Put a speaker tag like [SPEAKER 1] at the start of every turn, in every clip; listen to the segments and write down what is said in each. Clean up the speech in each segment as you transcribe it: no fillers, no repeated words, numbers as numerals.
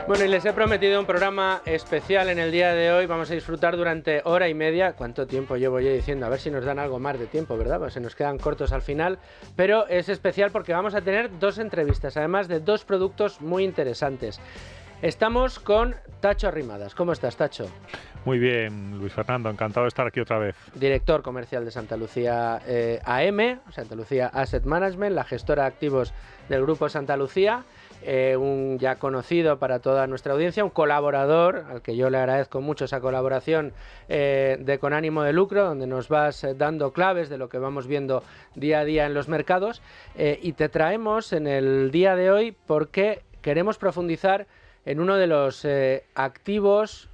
[SPEAKER 1] Bueno, y les he prometido un programa especial en el día de hoy. Vamos a disfrutar durante hora y media. ¿Cuánto tiempo llevo yo diciendo? A ver si nos dan algo más de tiempo, ¿verdad? Pues se nos quedan cortos al final. Pero es especial porque vamos a tener dos entrevistas, además de dos productos muy interesantes. Estamos con Tacho Arrimadas. ¿Cómo estás, Tacho?
[SPEAKER 2] Muy bien, Luis Fernando, encantado de estar aquí otra vez.
[SPEAKER 1] Director comercial de Santa Lucía AM, Santa Lucía Asset Management, la gestora de activos del Grupo Santa Lucía. Un ya conocido para toda nuestra audiencia, un colaborador al que yo le agradezco mucho esa colaboración de Con Ánimo de Lucro, donde nos vas dando claves de lo que vamos viendo día a día en los mercados, y te traemos en el día de hoy porque queremos profundizar en uno de los activos,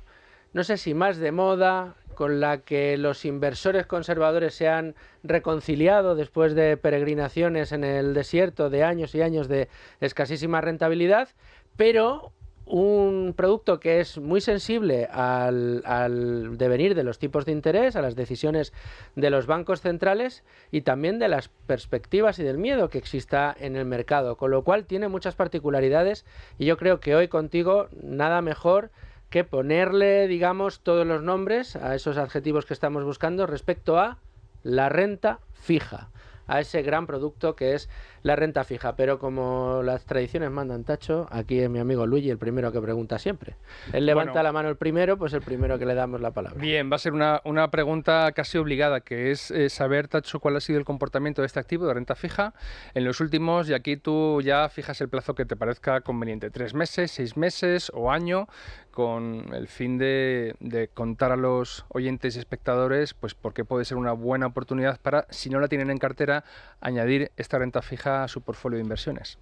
[SPEAKER 1] no sé si más de moda, con la que los inversores conservadores se han reconciliado después de peregrinaciones en el desierto de años y años de escasísima rentabilidad, pero un producto que es muy sensible al devenir de los tipos de interés, a las decisiones de los bancos centrales y también de las perspectivas y del miedo que exista en el mercado, con lo cual tiene muchas particularidades y yo creo que hoy contigo nada mejor que ponerle, digamos, todos los nombres a esos adjetivos que estamos buscando respecto a la renta fija, a ese gran producto que es la renta fija. Pero como las tradiciones mandan, Tacho, aquí es mi amigo Luigi el primero que pregunta siempre. Él levanta la mano el primero, pues el primero que le damos la palabra.
[SPEAKER 3] Bien, va a ser una pregunta casi obligada, que es saber, Tacho, cuál ha sido el comportamiento de este activo de renta fija en los últimos, y aquí tú ya fijas el plazo que te parezca conveniente, 3 meses, 6 meses o año, con el fin de contar a los oyentes y espectadores pues por qué puede ser una buena oportunidad para, si no la tienen en cartera, añadir esta renta fija a su portfolio de inversiones.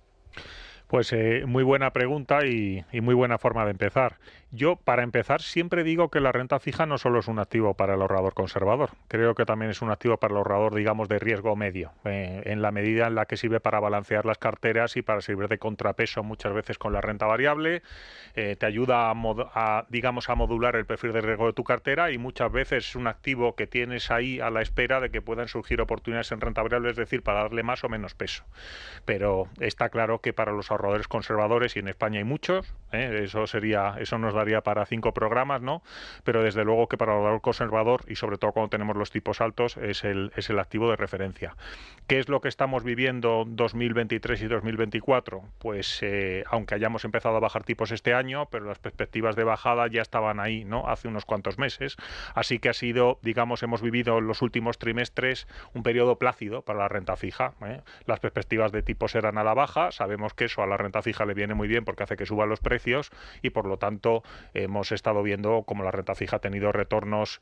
[SPEAKER 2] Pues muy buena pregunta y muy buena forma de empezar. Yo, para empezar, siempre digo que la renta fija no solo es un activo para el ahorrador conservador, creo que también es un activo para el ahorrador, digamos, de riesgo medio, en la medida en la que sirve para balancear las carteras y para servir de contrapeso muchas veces con la renta variable, te ayuda digamos, a modular el perfil de riesgo de tu cartera y muchas veces es un activo que tienes ahí a la espera de que puedan surgir oportunidades en renta variable, es decir, para darle más o menos peso. Pero está claro que para los ahorradores conservadores, y en España hay muchos, eso nos daría para 5 programas, ¿no? Pero desde luego que para el ahorrador conservador, y sobre todo cuando tenemos los tipos altos, es el activo de referencia. ¿Qué es lo que estamos viviendo 2023 y 2024? Pues aunque hayamos empezado a bajar tipos este año, pero las perspectivas de bajada ya estaban ahí, ¿no? Hace unos cuantos meses. Así que ha sido, digamos, hemos vivido en los últimos trimestres un periodo plácido para la renta fija, ¿eh? Las perspectivas de tipos eran a la baja, sabemos que eso a la renta fija le viene muy bien porque hace que suban los precios y por lo tanto hemos estado viendo como la renta fija ha tenido retornos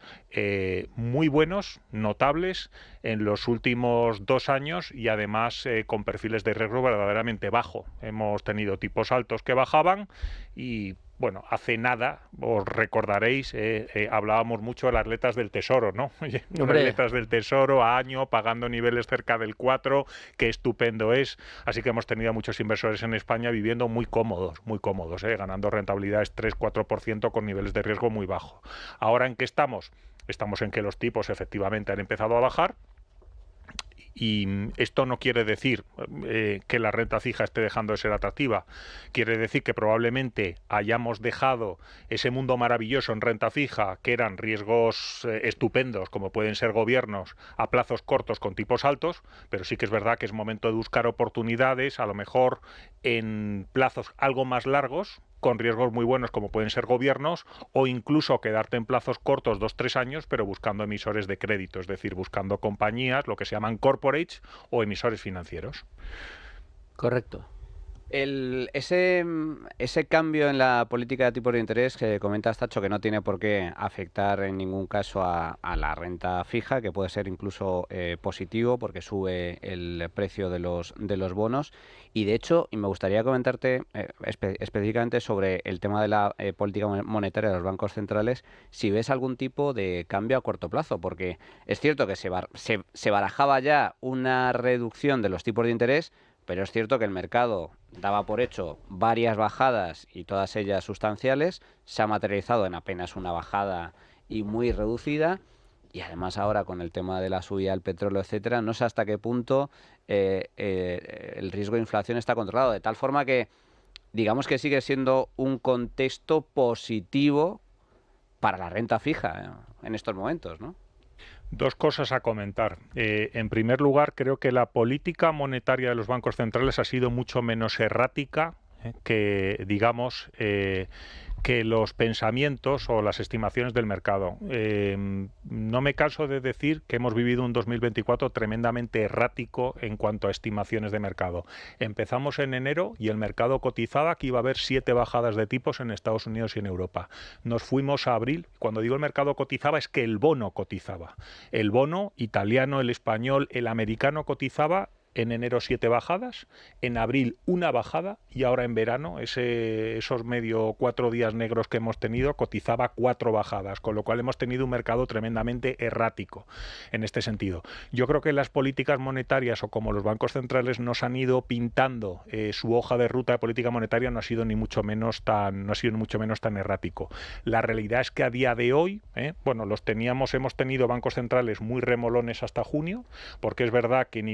[SPEAKER 2] muy buenos, notables en los últimos 2 años y además con perfiles de riesgo verdaderamente bajo. Hemos tenido tipos altos que bajaban y bueno, hace nada, os recordaréis, hablábamos mucho de las letras del tesoro, ¿no? Unas letras del tesoro a año, pagando niveles cerca del 4, qué estupendo es. Así que hemos tenido a muchos inversores en España viviendo muy cómodos, ganando rentabilidades 3-4% con niveles de riesgo muy bajos. ¿Ahora en qué estamos? Estamos en que los tipos efectivamente han empezado a bajar. Y esto no quiere decir que la renta fija esté dejando de ser atractiva. Quiere decir que probablemente hayamos dejado ese mundo maravilloso en renta fija, que eran riesgos estupendos, como pueden ser gobiernos, a plazos cortos con tipos altos, pero sí que es verdad que es momento de buscar oportunidades, a lo mejor en plazos algo más largos, con riesgos muy buenos como pueden ser gobiernos, o incluso quedarte en plazos cortos, 2-3 años, pero buscando emisores de crédito, es decir, buscando compañías, lo que se llaman corporates o emisores financieros.
[SPEAKER 1] Correcto.
[SPEAKER 4] Ese cambio en la política de tipos de interés que comentas, Tacho, que no tiene por qué afectar en ningún caso a la renta fija, que puede ser incluso positivo porque sube el precio de los bonos. Y de hecho, y me gustaría comentarte específicamente sobre el tema de la política monetaria de los bancos centrales, si ves algún tipo de cambio a corto plazo, porque es cierto que se barajaba ya una reducción de los tipos de interés, pero es cierto que el mercado daba por hecho varias bajadas y todas ellas sustanciales, se ha materializado en apenas una bajada y muy reducida, y además ahora con el tema de la subida del petróleo, etcétera, no sé hasta qué punto el riesgo de inflación está controlado, de tal forma que digamos que sigue siendo un contexto positivo para la renta fija en estos momentos, ¿no?
[SPEAKER 2] Dos cosas a comentar. En primer lugar, creo que la política monetaria de los bancos centrales ha sido mucho menos errática que, digamos, que los pensamientos o las estimaciones del mercado. No me canso de decir que hemos vivido un 2024 tremendamente errático en cuanto a estimaciones de mercado. Empezamos en enero y el mercado cotizaba que iba a haber 7 bajadas de tipos en Estados Unidos y en Europa. Nos fuimos a abril. Cuando digo el mercado cotizaba es que el bono cotizaba. El bono italiano, el español, el americano cotizaba en enero 7 bajadas, en abril una bajada y ahora en verano esos medio 4 días negros que hemos tenido cotizaba 4 bajadas, con lo cual hemos tenido un mercado tremendamente errático en este sentido. Yo creo que las políticas monetarias o como los bancos centrales nos han ido pintando su hoja de ruta de política monetaria no ha sido ni mucho menos tan errático. La realidad es que a día de hoy, hemos tenido bancos centrales muy remolones hasta junio, porque es verdad que ni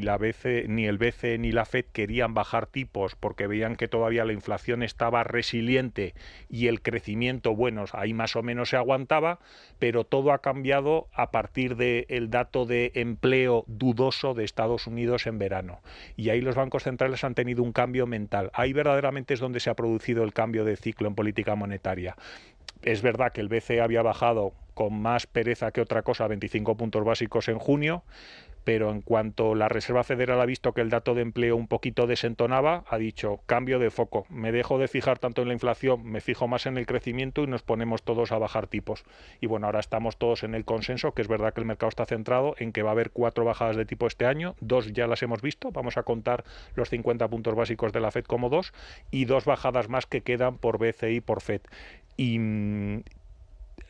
[SPEAKER 2] el BCE ni la FED querían bajar tipos porque veían que todavía la inflación estaba resiliente y el crecimiento, ahí más o menos se aguantaba, pero todo ha cambiado a partir del dato de empleo dudoso de Estados Unidos en verano. Y ahí los bancos centrales han tenido un cambio mental. Ahí verdaderamente es donde se ha producido el cambio de ciclo en política monetaria. Es verdad que el BCE había bajado con más pereza que otra cosa 25 puntos básicos en junio, pero en cuanto la Reserva Federal ha visto que el dato de empleo un poquito desentonaba, ha dicho, cambio de foco, me dejo de fijar tanto en la inflación, me fijo más en el crecimiento y nos ponemos todos a bajar tipos. Y ahora estamos todos en el consenso, que es verdad que el mercado está centrado en que va a haber 4 bajadas de tipo este año, 2 ya las hemos visto, vamos a contar los 50 puntos básicos de la FED como 2, y 2 bajadas más que quedan por BCE y por FED. Y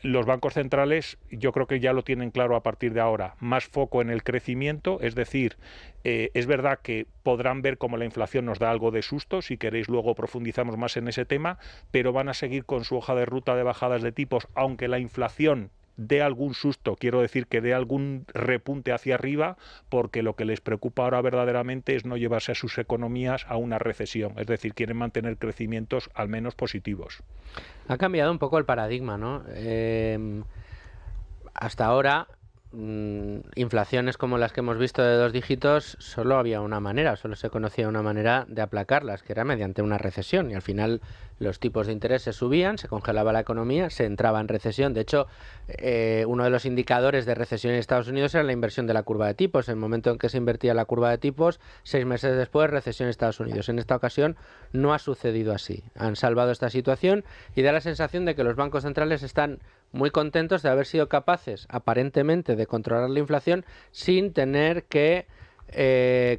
[SPEAKER 2] los bancos centrales yo creo que ya lo tienen claro a partir de ahora, más foco en el crecimiento, es decir, es verdad que podrán ver cómo la inflación nos da algo de susto, si queréis luego profundizamos más en ese tema, pero van a seguir con su hoja de ruta de bajadas de tipos, aunque la inflación dé algún susto, quiero decir que dé algún repunte hacia arriba, porque lo que les preocupa ahora verdaderamente es no llevarse a sus economías a una recesión, es decir, quieren mantener crecimientos al menos positivos.
[SPEAKER 1] Ha cambiado un poco el paradigma, ¿no? Hasta ahora, inflaciones como las que hemos visto de 2 dígitos, solo había una manera, solo se conocía una manera de aplacarlas, que era mediante una recesión, y al final los tipos de interés se subían, se congelaba la economía, se entraba en recesión. De hecho, uno de los indicadores de recesión en Estados Unidos era la inversión de la curva de tipos. En el momento en que se invertía la curva de tipos, 6 meses después, recesión en Estados Unidos. En esta ocasión no ha sucedido así. Han salvado esta situación y da la sensación de que los bancos centrales están muy contentos de haber sido capaces, aparentemente, de controlar la inflación sin tener que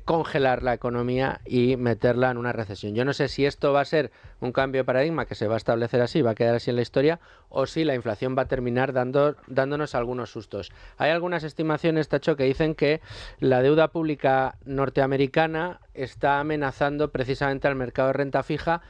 [SPEAKER 1] congelar la economía y meterla en una recesión. Yo no sé si esto va a ser un cambio de paradigma que se va a establecer así, va a quedar así en la historia, o si la inflación va a terminar dándonos algunos sustos. Hay algunas estimaciones, Tacho, que dicen que la deuda pública norteamericana está amenazando precisamente al mercado de renta fija,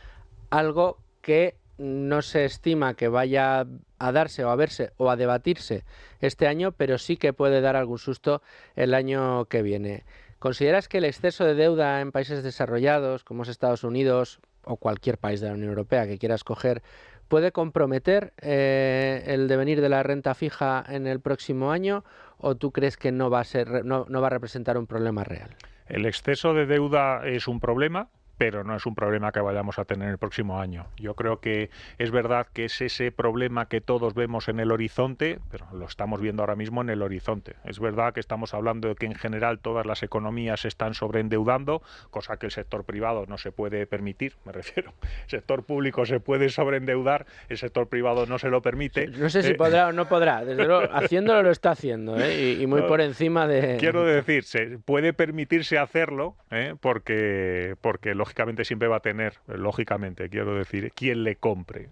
[SPEAKER 1] algo que no se estima que vaya a darse o a verse o a debatirse este año, pero sí que puede dar algún susto el año que viene. ¿Consideras que el exceso de deuda en países desarrollados, como es Estados Unidos o cualquier país de la Unión Europea que quiera escoger, puede comprometer el devenir de la renta fija en el próximo año, o tú crees que no va a representar un problema real?
[SPEAKER 2] El exceso de deuda es un problema, pero no es un problema que vayamos a tener el próximo año. Yo creo que es verdad que es ese problema que todos vemos en el horizonte, pero lo estamos viendo ahora mismo en el horizonte. Es verdad que estamos hablando de que en general todas las economías se están sobreendeudando, cosa que el sector privado no se puede permitir, me refiero. El sector público se puede sobreendeudar, el sector privado no se lo permite.
[SPEAKER 1] No sé si podrá o no podrá, desde luego, haciéndolo lo está haciendo, y muy por encima de...
[SPEAKER 2] Quiero decir, se puede permitirse hacerlo, porque lógicamente siempre va a tener, quiero decir, quien le compre.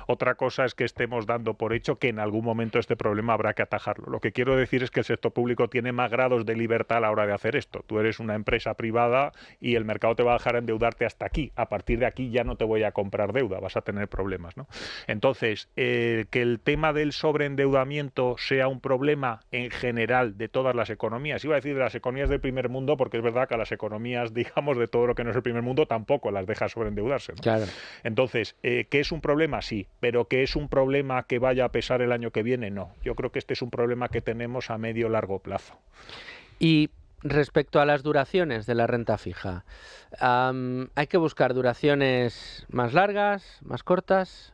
[SPEAKER 2] Otra cosa es que estemos dando por hecho que en algún momento este problema habrá que atajarlo. Lo que quiero decir es que el sector público tiene más grados de libertad a la hora de hacer esto. Tú eres una empresa privada y el mercado te va a dejar endeudarte hasta aquí. A partir de aquí ya no te voy a comprar deuda, vas a tener problemas, ¿no? Entonces, que el tema del sobreendeudamiento sea un problema en general de todas las economías, iba a decir de las economías del primer mundo, porque es verdad que a las economías, digamos, de todo lo que no es el primer mundo fondo tampoco las deja sobreendeudarse, ¿no?
[SPEAKER 1] Claro.
[SPEAKER 2] Entonces, ¿que es un problema? Sí, pero ¿que es un problema que vaya a pesar el año que viene? No. Yo creo que este es un problema que tenemos a medio-largo plazo.
[SPEAKER 1] Y respecto a las duraciones de la renta fija, ¿hay que buscar duraciones más largas, más cortas?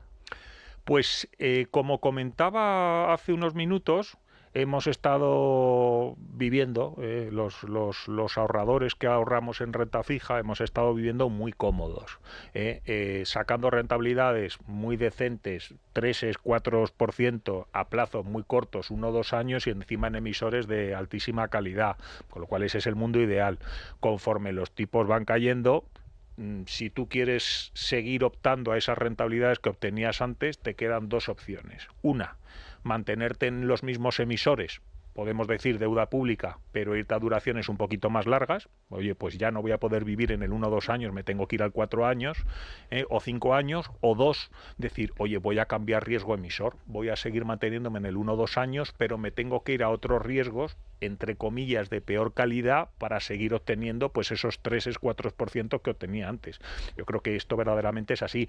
[SPEAKER 2] Pues como comentaba hace unos minutos, hemos estado viviendo, los ahorradores que ahorramos en renta fija, hemos estado viviendo muy cómodos, sacando rentabilidades muy decentes, 3-4% a plazos muy cortos, 1 o 2 años, y encima en emisores de altísima calidad, con lo cual ese es el mundo ideal. Conforme los tipos van cayendo, si tú quieres seguir optando a esas rentabilidades que obtenías antes, te quedan 2 opciones. Una, mantenerte en los mismos emisores, podemos decir deuda pública, pero irte a duraciones un poquito más largas. Oye, pues ya no voy a poder vivir en el 1 o 2 años, me tengo que ir al 4 años, o 5 años, o 2, decir, oye, voy a cambiar riesgo emisor, voy a seguir manteniéndome en el 1 o 2 años, pero me tengo que ir a otros riesgos, entre comillas, de peor calidad, para seguir obteniendo pues esos 3-4% que obtenía antes. Yo creo que esto verdaderamente es así.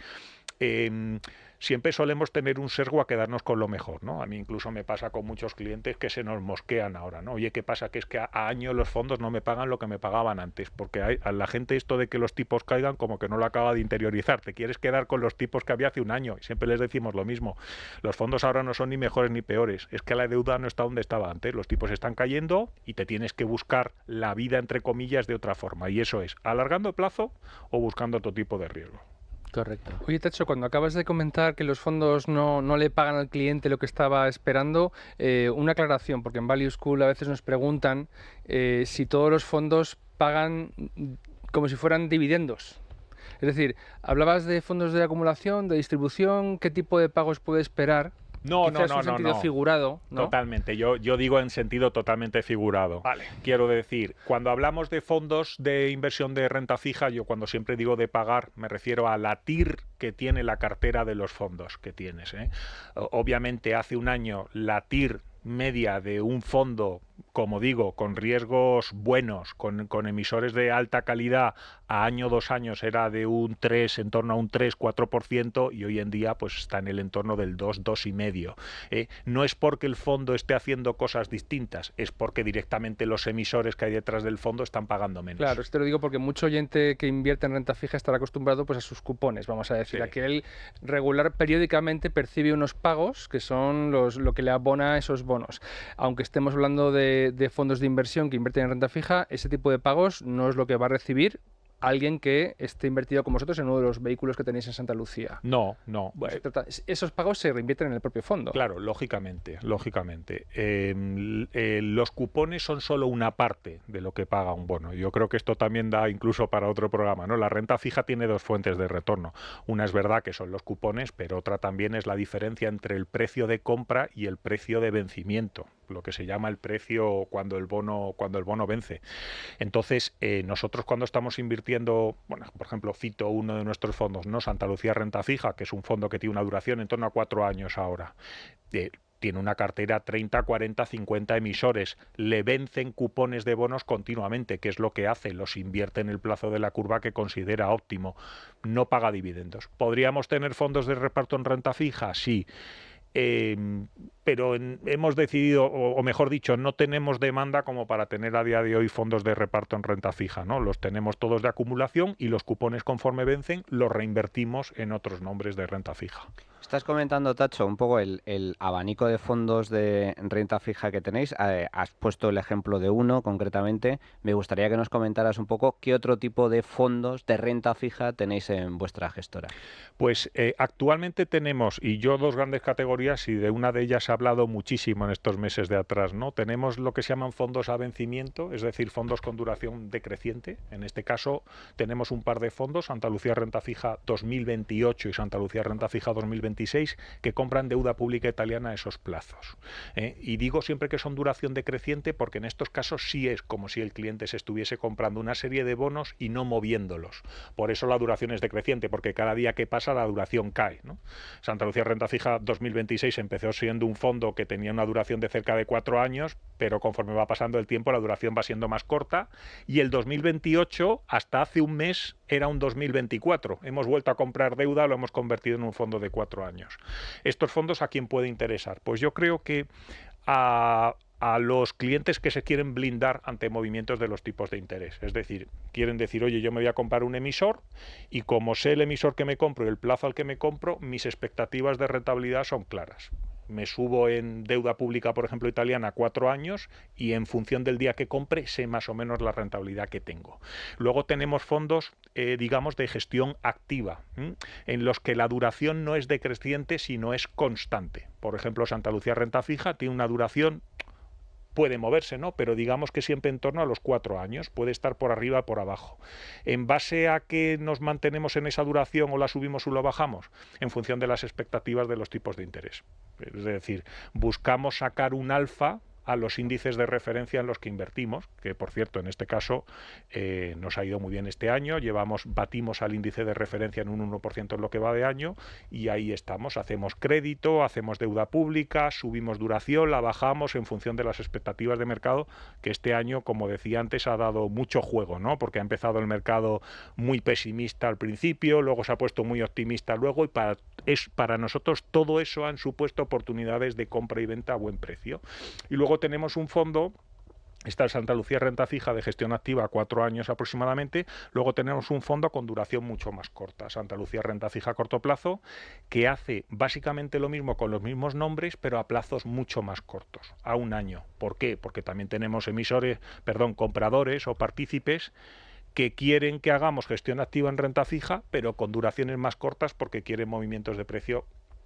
[SPEAKER 2] Siempre solemos tener un sesgo a quedarnos con lo mejor, ¿no? A mí incluso me pasa con muchos clientes que se nos mosquean ahora, ¿no? Oye, ¿qué pasa? Que es que a año los fondos no me pagan lo que me pagaban antes, porque a la gente esto de que los tipos caigan como que no lo acaba de interiorizar. Te quieres quedar con los tipos que había hace un año, y siempre les decimos lo mismo. Los fondos ahora no son ni mejores ni peores, es que la deuda no está donde estaba antes, los tipos están cayendo y te tienes que buscar la vida, entre comillas, de otra forma, y eso es alargando el plazo o buscando otro tipo de riesgo.
[SPEAKER 1] Correcto.
[SPEAKER 3] Oye, Tacho, cuando acabas de comentar que los fondos no le pagan al cliente lo que estaba esperando, una aclaración, porque en Value School a veces nos preguntan si todos los fondos pagan como si fueran dividendos. Es decir, hablabas de fondos de acumulación, de distribución, ¿qué tipo de pagos puede esperar?
[SPEAKER 2] No,
[SPEAKER 3] Quizás en sentido figurado, ¿no?
[SPEAKER 2] Totalmente, yo digo en sentido totalmente figurado.
[SPEAKER 3] Vale.
[SPEAKER 2] Quiero decir, cuando hablamos de fondos de inversión de renta fija, yo cuando siempre digo de pagar, me refiero a la TIR que tiene la cartera de los fondos que tienes, ¿eh? Obviamente hace un año la TIR media de un fondo, como digo, con riesgos buenos, con emisores de alta calidad, a año, 2 años era de un 3, en torno a un 3-4%, y hoy en día pues está en el entorno del 2-2,5%. No es porque el fondo esté haciendo cosas distintas, es porque directamente los emisores que hay detrás del fondo están pagando menos.
[SPEAKER 3] Claro, esto lo digo porque mucho oyente que invierte en renta fija estará acostumbrado pues a sus cupones, vamos a decir,
[SPEAKER 2] Sí.
[SPEAKER 3] a que él periódicamente percibe unos pagos que son lo que le abona esos bonos. Aunque estemos hablando de fondos de inversión que invierten en renta fija, ese tipo de pagos no es lo que va a recibir alguien que esté invertido con vosotros en uno de los vehículos que tenéis en Santa Lucía.
[SPEAKER 2] No.
[SPEAKER 3] Bueno, esos pagos se reinvierten en el propio fondo.
[SPEAKER 2] Claro, lógicamente. Los cupones son solo una parte de lo que paga un bono. Yo creo que esto también da incluso para otro programa, ¿no? La renta fija tiene 2 fuentes de retorno. Una es verdad que son los cupones, pero otra también es la diferencia entre el precio de compra y el precio de vencimiento, lo que se llama el precio cuando el bono vence. Entonces, nosotros cuando estamos invirtiendo, bueno, por ejemplo, cito uno de nuestros fondos, ¿no? Santa Lucía Renta Fija, que es un fondo que tiene una duración en torno a 4 años ahora. Tiene una cartera 30, 40, 50 emisores. Le vencen cupones de bonos continuamente, que es lo que hace. Los invierte en el plazo de la curva que considera óptimo. No paga dividendos. ¿Podríamos tener fondos de reparto en renta fija? Sí. Pero hemos decidido, o mejor dicho, no tenemos demanda como para tener a día de hoy fondos de reparto en renta fija, ¿no? Los tenemos todos de acumulación y los cupones, conforme vencen, los reinvertimos en otros nombres de renta fija.
[SPEAKER 4] Estás comentando, Tacho, un poco el abanico de fondos de renta fija que tenéis. Has puesto el ejemplo de uno concretamente. Me gustaría que nos comentaras un poco qué otro tipo de fondos de renta fija tenéis en vuestra gestora.
[SPEAKER 2] Pues actualmente tenemos, y yo, 2 grandes categorías, y de una de ellas he hablado muchísimo en estos meses de atrás, ¿no? Tenemos lo que se llaman fondos a vencimiento, es decir, fondos con duración decreciente. En este caso tenemos un par de fondos, Santa Lucía Renta Fija 2028 y Santa Lucía Renta Fija 2026, que compran deuda pública italiana a esos plazos. Y digo siempre que son duración decreciente porque en estos casos sí es como si el cliente se estuviese comprando una serie de bonos y no moviéndolos. Por eso la duración es decreciente, porque cada día que pasa la duración cae, ¿no? Santa Lucía Renta Fija 2026 empezó siendo un fondo que tenía una duración de cerca de 4 años, pero conforme va pasando el tiempo la duración va siendo más corta, y el 2028 hasta hace un mes era un 2024. Hemos vuelto a comprar deuda, lo hemos convertido en un fondo de 4 años. ¿Estos fondos a quién puede interesar? Pues yo creo que a los clientes que se quieren blindar ante movimientos de los tipos de interés. Es decir, quieren decir, oye, yo me voy a comprar un emisor y como sé el emisor que me compro y el plazo al que me compro, mis expectativas de rentabilidad son claras. Me subo en deuda pública, por ejemplo, italiana, 4 años y en función del día que compre sé más o menos la rentabilidad que tengo. Luego tenemos fondos, digamos, de gestión activa, en los que la duración no es decreciente, sino es constante. Por ejemplo, Santa Lucía Renta Fija tiene una duración, puede moverse, ¿no? Pero digamos que siempre en torno a los 4 años, puede estar por arriba o por abajo. ¿En base a que nos mantenemos en esa duración o la subimos o la bajamos? En función de las expectativas de los tipos de interés. Es decir, buscamos sacar un alfa a los índices de referencia en los que invertimos, que por cierto en este caso nos ha ido muy bien este año, batimos al índice de referencia en un 1% en lo que va de año y ahí estamos, hacemos crédito, hacemos deuda pública, subimos duración, la bajamos en función de las expectativas de mercado, que este año, como decía antes, ha dado mucho juego, ¿no? Porque ha empezado el mercado muy pesimista al principio, luego se ha puesto muy optimista luego, y para nosotros todo eso han supuesto oportunidades de compra y venta a buen precio. Y luego tenemos un fondo, está el Santa Lucía Renta Fija de gestión activa, 4 años aproximadamente. Luego tenemos un fondo con duración mucho más corta, Santa Lucía Renta Fija a corto plazo, que hace básicamente lo mismo con los mismos nombres, pero a plazos mucho más cortos, a un año. ¿Por qué? Porque también tenemos compradores o partícipes que quieren que hagamos gestión activa en renta fija, pero con duraciones más cortas porque quieren movimientos de precio,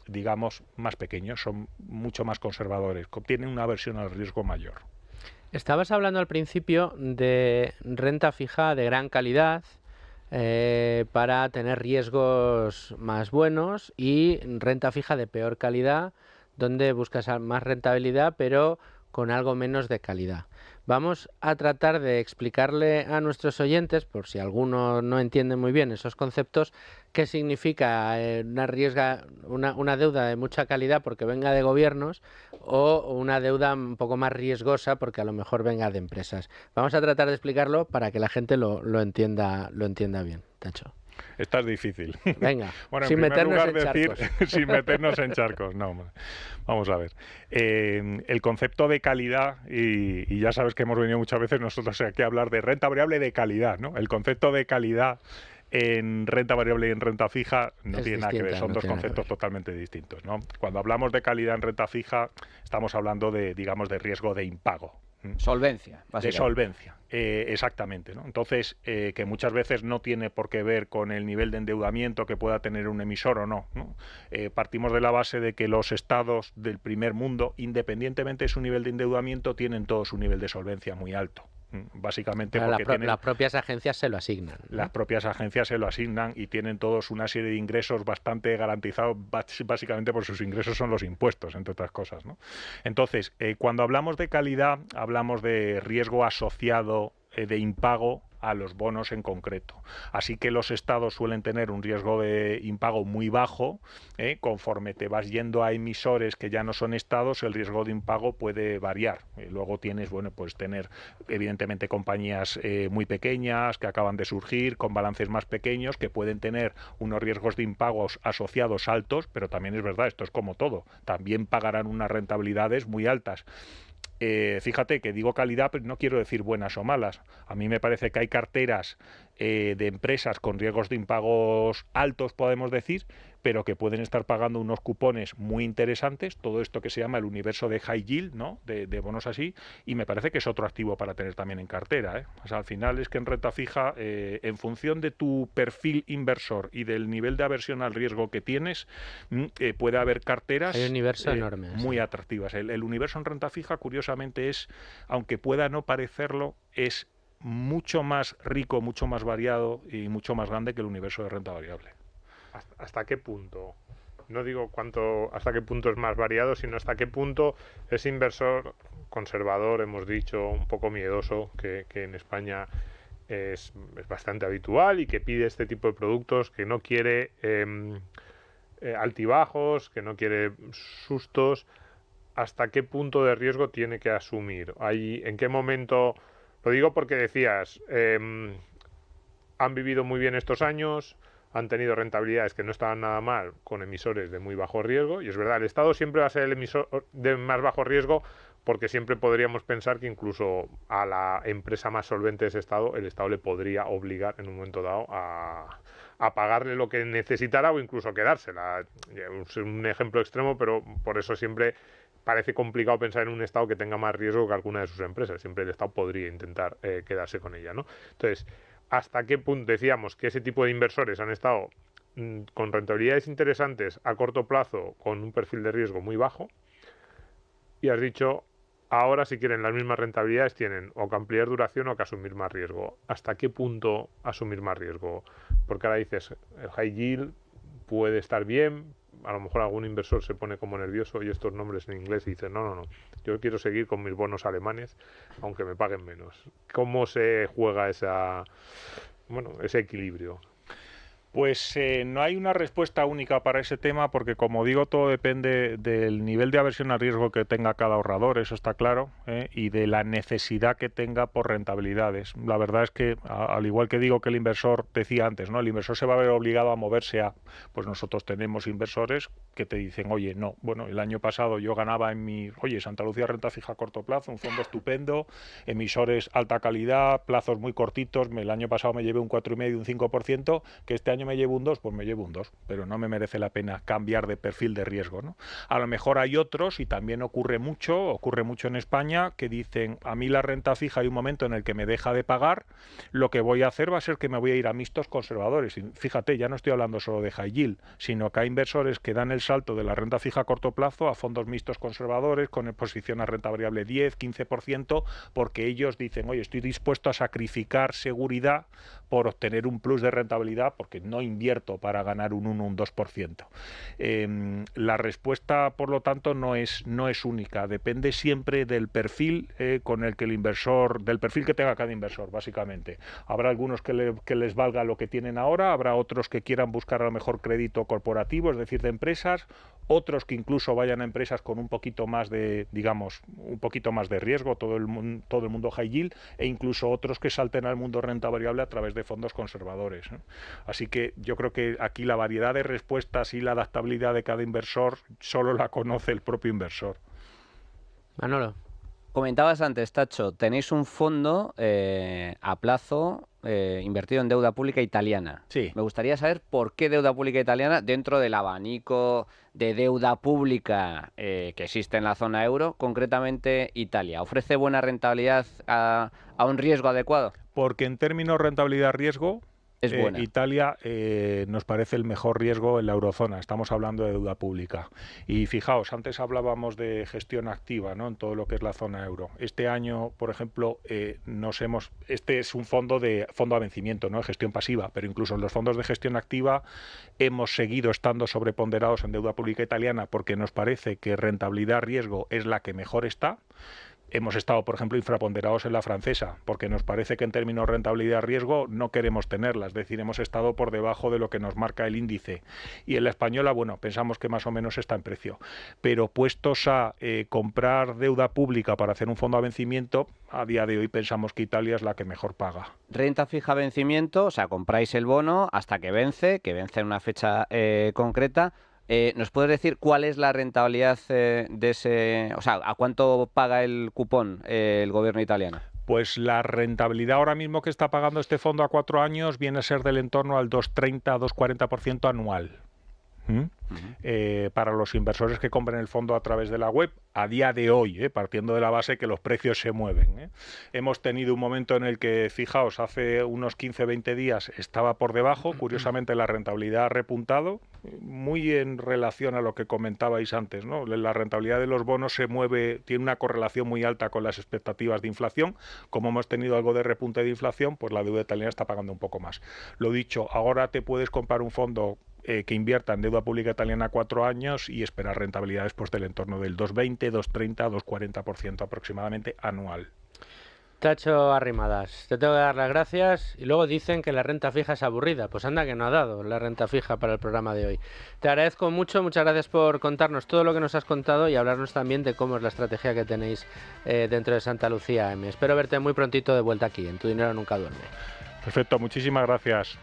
[SPEAKER 2] digamos, más pequeños, son mucho más conservadores, tienen una aversión al riesgo mayor.
[SPEAKER 1] Estabas hablando al principio de renta fija de gran calidad para tener riesgos más buenos y renta fija de peor calidad donde buscas más rentabilidad pero con algo menos de calidad. Vamos a tratar de explicarle a nuestros oyentes, por si alguno no entiende muy bien esos conceptos, qué significa una deuda de mucha calidad porque venga de gobiernos o una deuda un poco más riesgosa porque a lo mejor venga de empresas. Vamos a tratar de explicarlo para que la gente lo entienda bien, Tacho.
[SPEAKER 2] Esta es difícil.
[SPEAKER 1] Venga,
[SPEAKER 2] bueno,
[SPEAKER 1] sin meternos en
[SPEAKER 2] charcos. Sin meternos en charcos, no. Vamos a ver. El concepto de calidad, y ya sabes que hemos venido muchas veces nosotros aquí a hablar de renta variable de calidad, ¿no? El concepto de calidad en renta variable y en renta fija no tiene nada que ver, son dos conceptos totalmente distintos, ¿no? Cuando hablamos de calidad en renta fija, estamos hablando de, digamos, de riesgo de impago.
[SPEAKER 4] Solvencia, básicamente.
[SPEAKER 2] De solvencia, exactamente, ¿no? Entonces, que muchas veces no tiene por qué ver con el nivel de endeudamiento que pueda tener un emisor o no, ¿no? Partimos de la base de que los estados del primer mundo, independientemente de su nivel de endeudamiento, tienen todo su nivel de solvencia muy alto. Básicamente porque
[SPEAKER 1] las propias agencias se lo asignan, ¿no?
[SPEAKER 2] Las propias agencias se lo asignan y tienen todos una serie de ingresos bastante garantizados, básicamente por sus ingresos son los impuestos, entre otras cosas, ¿no? Entonces, cuando hablamos de calidad, hablamos de riesgo asociado de impago a los bonos en concreto. Así que los estados suelen tener un riesgo de impago muy bajo. Conforme te vas yendo a emisores que ya no son estados, el riesgo de impago puede variar. Luego tienes, pues tener evidentemente compañías muy pequeñas que acaban de surgir, con balances más pequeños, que pueden tener unos riesgos de impagos asociados altos, pero también es verdad, esto es como todo, también pagarán unas rentabilidades muy altas. Fíjate que digo calidad, pero no quiero decir buenas o malas. A mí me parece que hay carteras de empresas con riesgos de impagos altos, podemos decir, pero que pueden estar pagando unos cupones muy interesantes, todo esto que se llama el universo de high yield, ¿no? De bonos así, y me parece que es otro activo para tener también en cartera, ¿eh? O sea, al final es que en renta fija, en función de tu perfil inversor y del nivel de aversión al riesgo que tienes, puede haber carteras
[SPEAKER 1] hay un universo enorme,
[SPEAKER 2] muy atractivas. El universo en renta fija, curiosamente, es, aunque pueda no parecerlo, es mucho más rico, mucho más variado y mucho más grande que el universo de renta variable.
[SPEAKER 5] ¿Hasta qué punto? No digo hasta qué punto es más variado, sino hasta qué punto ese inversor conservador, hemos dicho, un poco miedoso, que en España es bastante habitual y que pide este tipo de productos, que no quiere altibajos, que no quiere sustos. hasta qué punto de riesgo tiene que asumir. ¿En qué momento? Lo digo porque decías, han vivido muy bien estos años, han tenido rentabilidades que no estaban nada mal con emisores de muy bajo riesgo, y es verdad, el Estado siempre va a ser el emisor de más bajo riesgo, porque siempre podríamos pensar que incluso a la empresa más solvente de ese Estado, el Estado le podría obligar en un momento dado a pagarle lo que necesitara o incluso quedársela. Es un ejemplo extremo, pero por eso siempre parece complicado pensar en un Estado que tenga más riesgo que alguna de sus empresas. Siempre el Estado podría intentar quedarse con ella, ¿no? Entonces, ¿hasta qué punto decíamos que ese tipo de inversores han estado con rentabilidades interesantes a corto plazo con un perfil de riesgo muy bajo? Y has dicho, ahora si quieren las mismas rentabilidades tienen o que ampliar duración o que asumir más riesgo. ¿Hasta qué punto asumir más riesgo? Porque ahora dices, el high yield puede estar bien, a lo mejor algún inversor se pone como nervioso y estos nombres en inglés y dice, no, yo quiero seguir con mis bonos alemanes aunque me paguen menos. ¿Cómo se juega ese equilibrio?
[SPEAKER 2] Pues no hay una respuesta única para ese tema porque, como digo, todo depende del nivel de aversión al riesgo que tenga cada ahorrador, eso está claro, y de la necesidad que tenga por rentabilidades. La verdad es que, al igual que digo que el inversor, decía antes, ¿no? El inversor se va a ver obligado a moverse pues nosotros tenemos inversores que te dicen, oye, no, bueno, el año pasado yo ganaba Santa Lucía Renta Fija a corto plazo, un fondo estupendo, emisores alta calidad, plazos muy cortitos, el año pasado me llevé un 4,5%, un 5%, que este año me llevo un 2, pues me llevo un 2, pero no me merece la pena cambiar de perfil de riesgo, ¿no? A lo mejor hay otros, y también ocurre mucho en España, que dicen, a mí la renta fija hay un momento en el que me deja de pagar, lo que voy a hacer va a ser que me voy a ir a mixtos conservadores. Y fíjate, ya no estoy hablando solo de high yield, sino que hay inversores que dan el salto de la renta fija a corto plazo a fondos mixtos conservadores con exposición a renta variable 10, 15%, porque ellos dicen, oye, estoy dispuesto a sacrificar seguridad por obtener un plus de rentabilidad porque no invierto para ganar un 1 o un 2%. La respuesta, por lo tanto, no es única. Depende siempre del perfil con el que el inversor, del perfil que tenga cada inversor, básicamente. Habrá algunos que les valga lo que tienen ahora, habrá otros que quieran buscar a lo mejor crédito corporativo, es decir, de empresas, otros que incluso vayan a empresas con un poquito más de, digamos, un poquito más de riesgo, todo el mundo high yield, e incluso otros que salten al mundo renta variable a través de fondos conservadores, ¿no? Así que yo creo que aquí la variedad de respuestas y la adaptabilidad de cada inversor solo la conoce el propio inversor.
[SPEAKER 1] Manolo.
[SPEAKER 4] Comentabas antes, Tacho, tenéis un fondo a plazo invertido en deuda pública italiana.
[SPEAKER 2] Sí.
[SPEAKER 4] Me gustaría saber por qué deuda pública italiana dentro del abanico de deuda pública que existe en la zona euro, concretamente Italia. ¿Ofrece buena rentabilidad a un riesgo adecuado?
[SPEAKER 2] Porque en términos rentabilidad-riesgo,
[SPEAKER 4] es buena.
[SPEAKER 2] Italia nos parece el mejor riesgo en la eurozona. Estamos hablando de deuda pública. Y fijaos, antes hablábamos de gestión activa, ¿no? En todo lo que es la zona euro. Este año, por ejemplo, este es un fondo a vencimiento, ¿no? De gestión pasiva, pero incluso en los fondos de gestión activa hemos seguido estando sobreponderados en deuda pública italiana porque nos parece que rentabilidad-riesgo es la que mejor está. Hemos estado, por ejemplo, infraponderados en la francesa, porque nos parece que en términos rentabilidad-riesgo no queremos tenerla, es decir, hemos estado por debajo de lo que nos marca el índice. Y en la española, bueno, pensamos que más o menos está en precio. Pero puestos a comprar deuda pública para hacer un fondo a vencimiento, a día de hoy pensamos que Italia es la que mejor paga.
[SPEAKER 4] Renta fija a vencimiento, o sea, compráis el bono hasta que vence en una fecha concreta. ¿Nos puedes decir cuál es la rentabilidad de ese, o sea, a cuánto paga el cupón el gobierno italiano?
[SPEAKER 2] Pues la rentabilidad ahora mismo que está pagando este fondo a 4 años viene a ser del entorno al 2,30, 2,40% anual. Para los inversores que compren el fondo a través de la web a día de hoy, partiendo de la base que los precios se mueven. Hemos tenido un momento en el que, fijaos, hace unos 15-20 días estaba por debajo, curiosamente la rentabilidad ha repuntado, muy en relación a lo que comentabais antes, ¿no? La rentabilidad de los bonos se mueve, tiene una correlación muy alta con las expectativas de inflación. Como hemos tenido algo de repunte de inflación, pues la deuda italiana está pagando un poco más. Lo dicho, ahora te puedes comprar un fondo que invierta en deuda pública italiana a 4 años y esperar rentabilidades pues del entorno del 2,20, 2,30, 2,40% aproximadamente anual.
[SPEAKER 1] Tacho Arrimadas, te tengo que dar las gracias y luego dicen que la renta fija es aburrida. Pues anda que no ha dado la renta fija para el programa de hoy. Te agradezco mucho, muchas gracias por contarnos todo lo que nos has contado y hablarnos también de cómo es la estrategia que tenéis dentro de Santa Lucía AM. Espero verte muy prontito de vuelta aquí, en Tu Dinero Nunca Duerme.
[SPEAKER 2] Perfecto, muchísimas gracias.